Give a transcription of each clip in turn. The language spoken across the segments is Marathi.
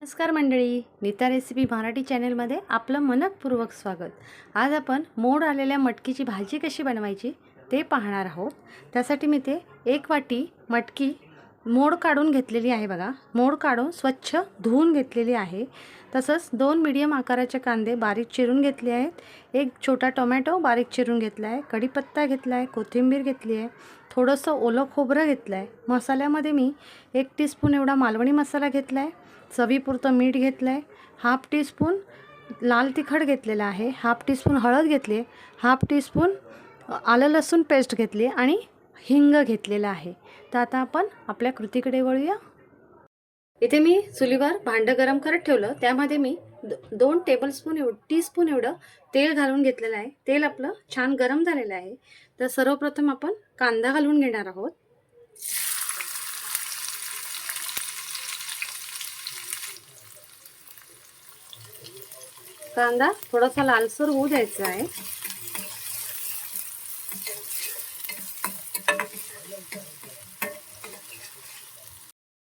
नमस्कार मंडळी, नीता रेसिपी मराठी चॅनलमध्ये आपलं मनपूर्वक स्वागत। आज आपण मोड आलेल्या मटकीची भाजी कशी बनवायची ते पाहणार आहोत। त्यासाठी मी ते 1 वाटी मटकी मोड काढून घेतलेली आहे बघा। मोड काढून स्वच्छ धुवून घेतलेली आहे। तसंच 2 मीडियम आकाराचे कांदे बारीक चिरून घेतले आहेत। एक छोटा टोमॅटो बारीक चिरून घेतला आहे। कढीपत्ता घेतला आहे, कोथिंबीर घेतली आहे, थोडंसं ओलं खोबरं घेतलं आहे। मसाल्यामध्ये मी 1 टीस्पून एवढा मालवणी मसाला घेतला आहे, चवीपुरतं मीठ घेतलं आहे, हाफ टीस्पून लाल तिखट घेतलेला आहे, हाफ टीस्पून हळद घेतली आहे, हाफ टीस्पून आलं लसूण पेस्ट घेतली आणि हिंग घेतलेला आहे। तर आता आपण आपल्या कृतीकडे वळूया। इथे मी चुलीवर भांडं गरम करत ठेवलं। त्यामध्ये मी 2 टीस्पून एवढं तेल घालून घेतलेलं आहे। तेल आपलं छान गरम झालेलं आहे। तर सर्वप्रथम आपण कांदा घालून घेणार आहोत। कांदा थोडासा लालसर होऊ द्यायचा आहे।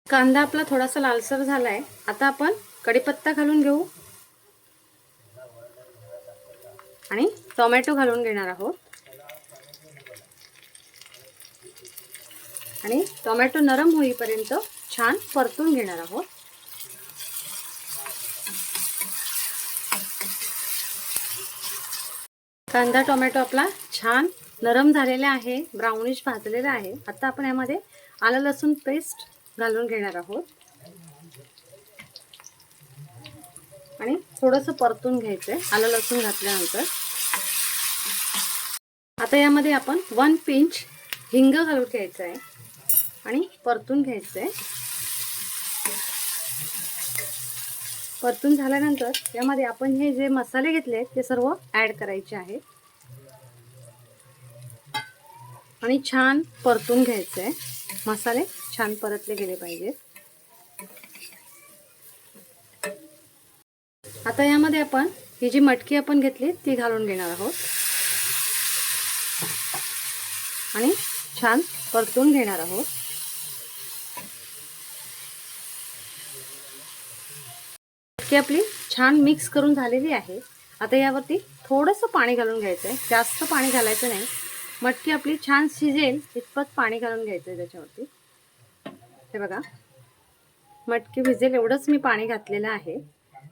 कांदा आपला थोडासा लालसर झाला आहे। आता आपण कढीपत्ता घालून घेऊ आणि टोमॅटो घालून घेणार आहोत आणि टोमॅटो नरम होईपर्यंत छान परतून घेणार आहोत। कांदा टोमॅटो आपला छान नरम झालेला आहे, ब्राउनिश भाजलेला आहे। आता आपण यामध्ये आलं लसूण पेस्ट घालून घेणार आहोत आणि थोडंसं परतून घ्यायचंय आलं लसूण घातल्यानंतर। आता यामध्ये आपण 1 पिंच हिंग घालून घ्यायचं आहे आणि परतून घ्यायचंय। परतून झाल्यानंतर यामध्ये आपण हे जे मसाले घेतले ते सर्व ऍड करायचे आहेत आणि छान परतून घ्यायचंय। मसाले छान परतले गेले पाहिजेत। आता यामध्ये आपण ही जी मटकी आपण घेतली ती घालून घेणार आहोत आणि छान परतून घेणार आहोत। मटकी आपली छान मिक्स करून झालेली आहे। आता यावरती थोडंसं पाणी घालून घ्यायचं आहे, जास्त पाणी घालायचं नाही। मटकी आपली छान शिजेल इतपत पाणी घालून घ्यायचं आहे त्याच्यावरती। हे बघा, मटकी भिजेल एवढंच मी पाणी घातलेलं आहे।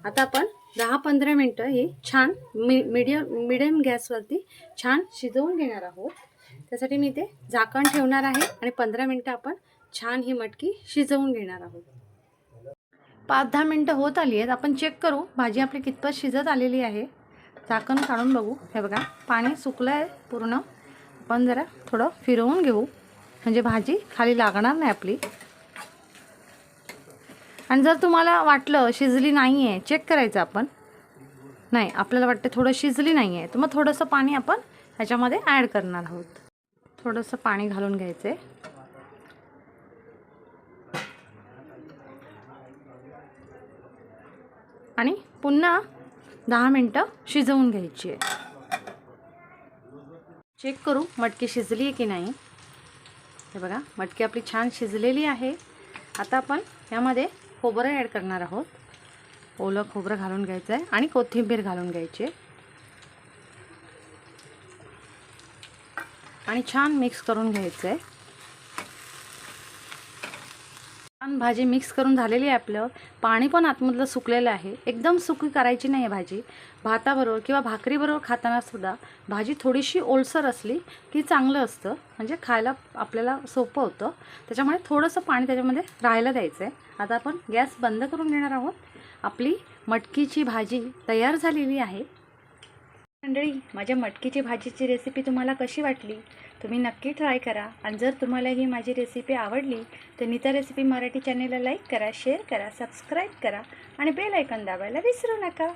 आता आपण 10-15 मिनिटं ही छान मीडियम गॅसवरती छान शिजवून घेणार आहोत। त्यासाठी मी ते झाकण ठेवणार आहे आणि 15 मिनिटं आपण छान ही मटकी शिजवून घेणार आहोत। 5-10 मिनिटं होत आली आहेत। आपण चेक करू भाजी आपली कितपत शिजत आलेली आहे। झाकण काढून बघू। हे बघा, पाणी सुकलं आहे पूर्ण। आपण जरा थोडं फिरवून घेऊ म्हणजे भाजी खाली लागणार नाही आपली। आणि जर तुम्हाला वाटलं शिजली नाही आहे, चेक करायचं आपण। नाही, आपल्याला वाटतं थोडं शिजली नाही आहे, तर मग थोडंसं पाणी आपण ह्याच्यामध्ये ॲड करणार आहोत। थोडंसं पाणी घालून घ्यायचं आहे आणि पुन्हा 10 मिनिटं शिजवून घ्यायची आहे। चेक करू मटकी शिजली आहे की नाही। हे बघा, मटकी आपली छान शिजलेली आहे। आता आपण यामध्ये खोबरं ॲड करणार आहोत। ओलं खोबरं घालून घ्यायचं आहे आणि कोथिंबीर घालून घ्यायची आणि छान मिक्स करून घ्यायचं आहे। छान भाजी मिक्स करून झालेली आहे। आपलं पाणी पण आतमधलं सुकलेलं आहे। एकदम सुकी करायची नाही आहे भाजी। भाताबरोबर किंवा भाकरीबरोबर खाताना सुद्धा भाजी थोडीशी ओलसर असली की चांगलं असतं, म्हणजे खायला आपल्याला सोपं होतं। त्याच्यामुळे थोडंसं पाणी त्याच्यामध्ये राहायला द्यायचं आहे। आता आपण गॅस बंद करून घेणार आहोत। आपली मटकीची भाजी तयार झालेली आहे। मंडळी, माझ्या मटकीची भाजीची रेसिपी तुम्हाला कशी वाटली तुम्ही नक्की ट्राय करा। आणि जर तुम्हाला ही माझी रेसिपी आवडली तर नीता रेसिपी मराठी चॅनलला लाईक करा, शेअर करा, सबस्क्राईब करा आणि बेल आयकॉन दाबायला विसरू नका।